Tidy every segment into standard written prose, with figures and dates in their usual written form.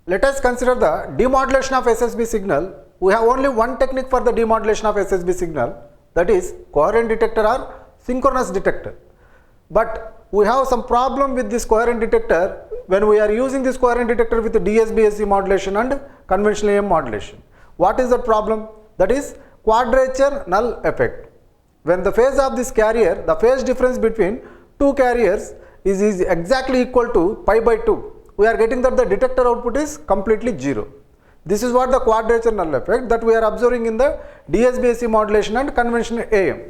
Let us consider the demodulation of SSB signal. We have only one technique for the demodulation of SSB signal, that is coherent detector or synchronous detector. But we have some problem with this coherent detector when we are using this coherent detector with the DSBSC modulation and conventional AM modulation. What is the problem? That is quadrature null effect. When the phase of this carrier, the phase difference between two carriers is exactly equal to pi by 2. We are getting that the detector output is completely 0. This is what the quadrature null effect that we are observing in the DSBSC modulation and conventional AM.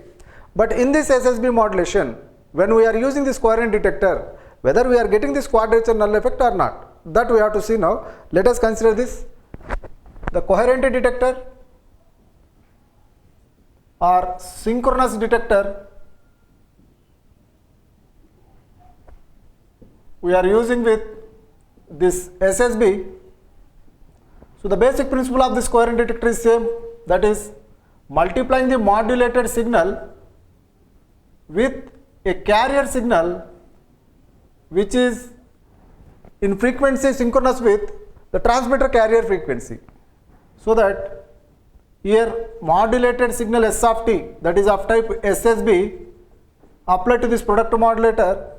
But in this SSB modulation, when we are using this coherent detector, whether we are getting this quadrature null effect or not, that we have to see now. Let us consider this. The coherent detector or synchronous detector we are using with this SSB. So the basic principle of this coherent detector is same, that is multiplying the modulated signal with a carrier signal which is in frequency synchronous with the transmitter carrier frequency. So that here modulated signal S of t, that is of type SSB, applied to this product modulator,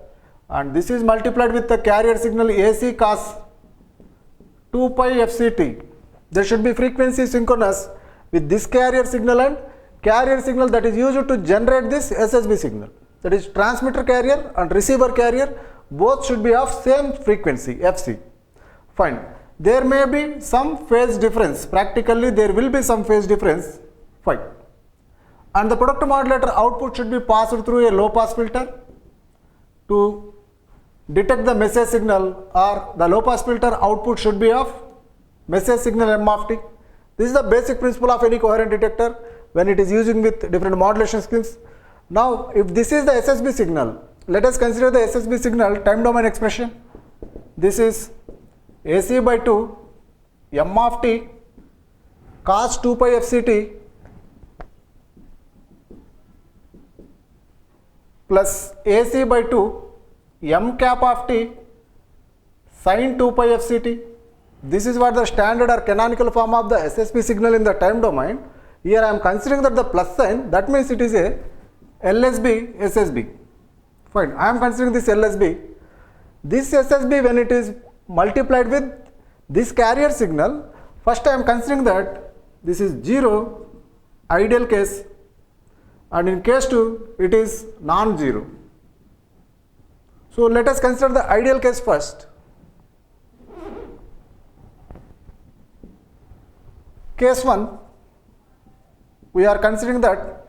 and this is multiplied with the carrier signal AC cos 2 pi FCT. There should be frequency synchronous with this carrier signal and carrier signal that is used to generate this SSB signal. That is transmitter carrier and receiver carrier, both should be of same frequency FC. Fine. There may be some phase difference. Practically there will be some phase difference. Fine. And the product modulator output should be passed through a low pass filter to detect the message signal, or the low pass filter output should be of message signal M of t. This is the basic principle of any coherent detector when it is using with different modulation schemes. Now if this is the SSB signal, let us consider the SSB signal time domain expression. This is AC by 2 M of t cos 2 pi FCT plus AC by 2 M cap of t sin 2 pi FCT. This is what the standard or canonical form of the SSB signal in the time domain. Here I am considering that the plus sign, that means it is a LSB SSB. Fine, I am considering this LSB. This SSB, when it is multiplied with this carrier signal, first I am considering that this is 0 ideal case, and in case 2 it is non-zero. So let us consider the ideal case first. Case 1, we are considering that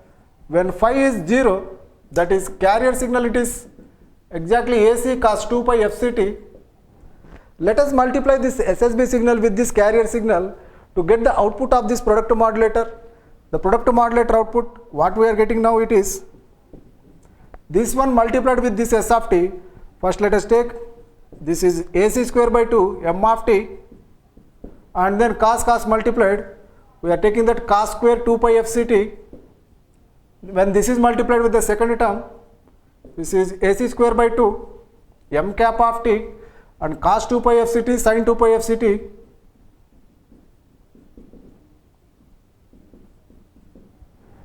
when phi is 0, that is carrier signal, it is exactly AC cos 2 pi FCT. Let us multiply this SSB signal with this carrier signal to get the output of this product modulator. The product modulator output, what we are getting now, it is this one multiplied with this S of t. First let us take, this is AC square by 2 M of t, and then cos multiplied, we are taking that cos square 2 pi FCT. When this is multiplied with the second term, this is AC square by 2 M cap of t and cos 2 pi FCT sin 2 pi FCT.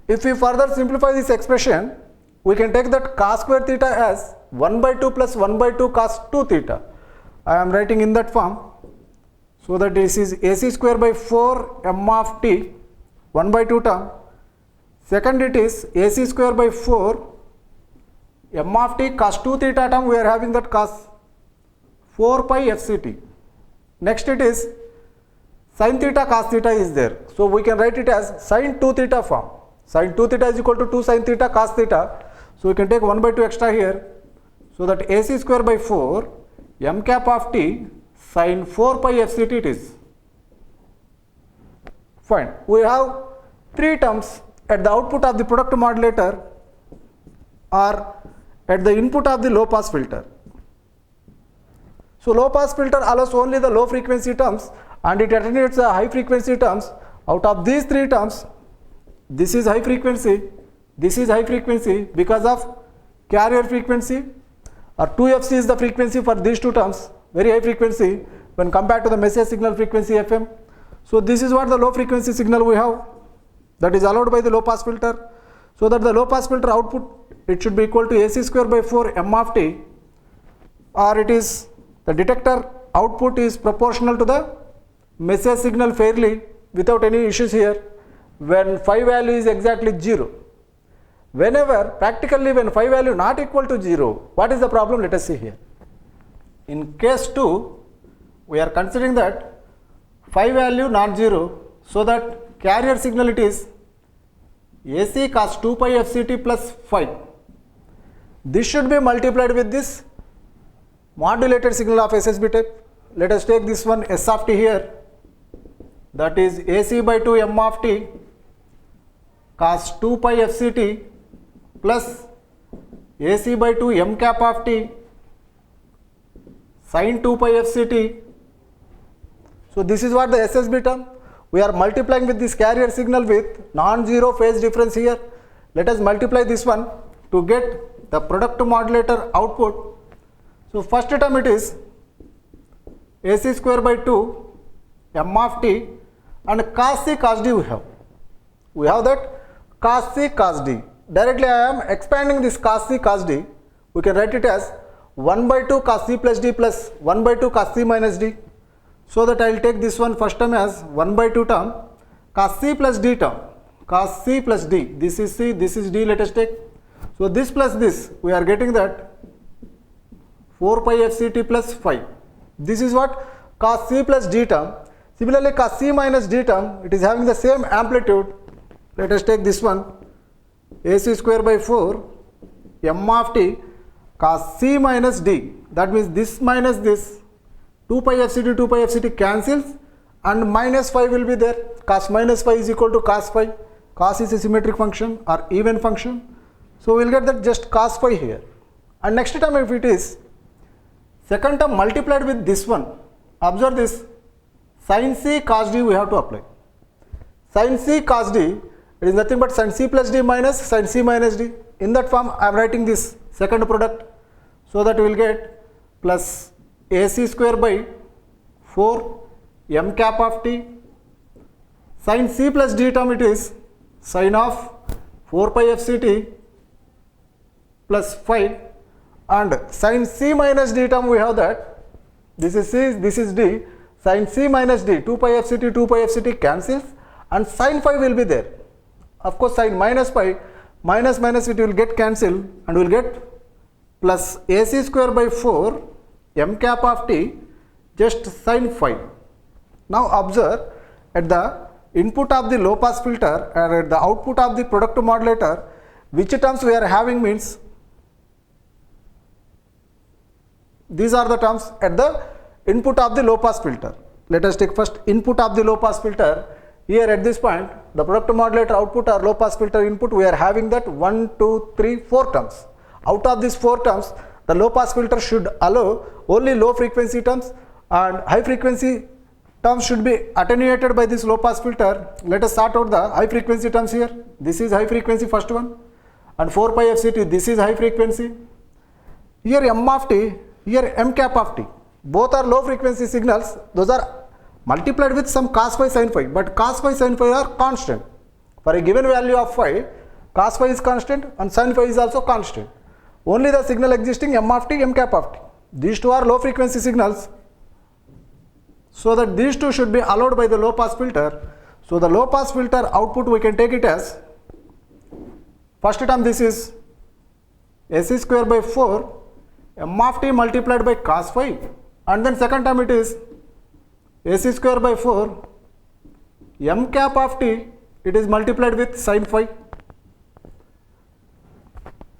If we further simplify this expression, we can take that cos square theta as 1 by 2 plus 1 by 2 cos 2 theta. I am writing in that form. So that this is AC square by 4 M of t, 1 by 2 term. Second, it is AC square by 4 M of t cos 2 theta term, we are having that cos 4 pi FCT. Next it is sin theta cos theta is there. So we can write it as sin 2 theta form. Sin 2 theta is equal to 2 sin theta cos theta. So we can take 1 by 2 extra here. So that AC square by 4 M cap of t sin 4 pi FCT it is. Fine. We have three terms at the output of the product modulator or at the input of the low pass filter. So low pass filter allows only the low frequency terms and it attenuates the high frequency terms. Out of these three terms, this is high frequency, this is high frequency because of carrier frequency, or 2fc is the frequency for these two terms, very high frequency when compared to the message signal frequency fm. So this is what the low frequency signal we have that is allowed by the low pass filter. So that the low pass filter output, it should be equal to AC square by 4 m of t, or it is the detector output is proportional to the message signal fairly without any issues here when phi value is exactly 0. Whenever practically when phi value not equal to 0, what is the problem? Let us see here. In case 2, we are considering that phi value not 0, so that carrier signal it is AC cos 2 pi fct plus phi. This should be multiplied with this modulated signal of SSB type. Let us take this one S of t here, that is AC by 2 m of t cos 2 pi fct plus AC by 2 m cap of t sin 2 pi fct. So this is what the SSB term. We are multiplying with this carrier signal with non-zero phase difference here. Let us multiply this one to get the product modulator output. So first term it is AC square by 2 m of t and cos c cos d we have. We have that cos c cos d. Directly I am expanding this cos c cos d. We can write it as 1 by 2 cos c plus d plus 1 by 2 cos c minus d. So that I will take this one first term as 1 by 2 term cos c plus d term, cos c plus d, this is c, this is d, let us take. So this plus this, we are getting that 4 pi fct plus phi. This is what cos c plus d term. Similarly cos c minus d term, it is having the same amplitude. Let us take this one AC square by 4 m of t cos c minus d, that means this minus this 2 pi fct cancels and minus phi will be there. Cos minus phi is equal to cos phi. Cos is a symmetric function or even function. So we will get that just cos phi here. And next term if it is second term multiplied with this one, observe this sin c cos d we have to apply. Sin c cos d, it is nothing but sin c plus d minus sin c minus d. In that form I am writing this second product, so that we will get plus AC square by 4 m cap of t sin c plus d term, it is sin of 4 pi fct plus phi, and sin c minus d term we have that this is c, this is d, sin c minus d 2 pi fct cancels and sin phi will be there. Of course sin minus pi, minus minus it will get cancelled and we will get plus AC square by 4 m cap of t just sin phi. Now observe at the input of the low pass filter and at the output of the product modulator, which terms we are having means these are the terms at the input of the low pass filter. Let us take first input of the low pass filter. Here at this point the product modulator output or low pass filter input, we are having that 1, 2, 3, 4 terms. Out of these 4 terms, the low pass filter should allow only low frequency terms and high frequency terms should be attenuated by this low pass filter. Let us sort out the high frequency terms here. This is high frequency first one, and 4 pi fct, this is high frequency. Here m of t, here m cap of t, both are low frequency signals. Those are multiplied with some cos phi sin phi, but cos phi sin phi are constant. For a given value of phi, cos phi is constant and sin phi is also constant. Only the signal existing m of t, m cap of t. These two are low frequency signals, so that these two should be allowed by the low pass filter. So the low pass filter output we can take it as first term, this is AC square by 4 m of t multiplied by cos phi, and then second term it is AC square by 4 m cap of t, it is multiplied with sin phi.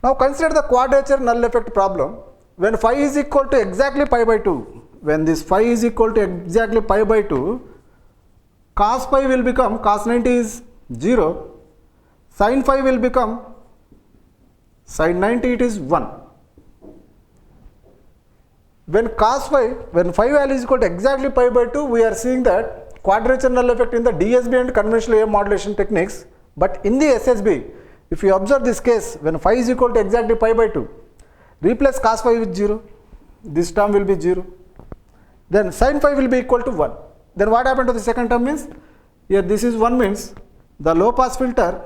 Now consider the quadrature null effect problem. When phi is equal to exactly pi by 2, when this phi is equal to exactly pi by 2, cos phi will become, cos 90 is 0, sin phi will become, sin 90 it is 1. When cos phi, when phi value is equal to exactly pi by 2, we are seeing that quadrature null effect in the DSB and conventional AM modulation techniques. But in the SSB, if you observe this case, when phi is equal to exactly pi by 2, replace cos phi with 0, this term will be 0, then sin phi will be equal to 1. Then what happened to the second term means, here this is 1 means the low pass filter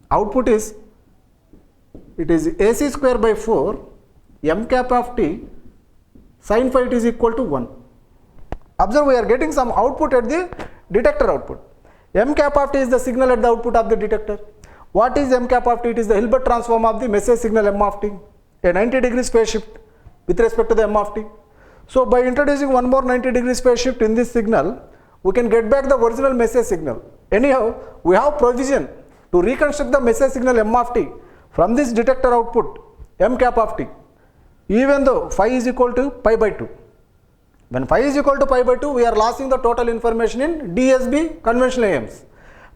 output is, it is AC square by 4 m cap of t sin phi it is equal to 1. Observe, we are getting some output at the detector output. M cap of t is the signal at the output of the detector. What is M cap of t? It is the Hilbert transform of the message signal M of t, a 90 degree phase shift with respect to the M of t. So by introducing one more 90 degree phase shift in this signal, we can get back the original message signal. Anyhow, we have provision to reconstruct the message signal M of t from this detector output M cap of t, even though phi is equal to pi by 2. When phi is equal to pi by 2, we are losing the total information in DSB conventional AMs.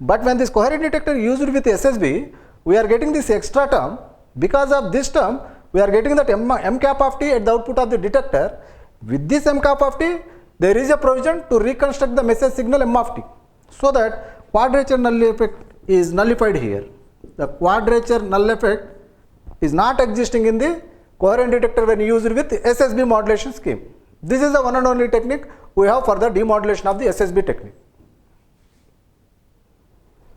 But when this coherent detector used with SSB, we are getting this extra term. Because of this term, we are getting that M cap of t at the output of the detector. With this M cap of t, there is a provision to reconstruct the message signal M of t, so that quadrature null effect is nullified here. The quadrature null effect is not existing in the coherent detector when used with SSB modulation scheme. This is the one and only technique we have for the demodulation of the SSB technique.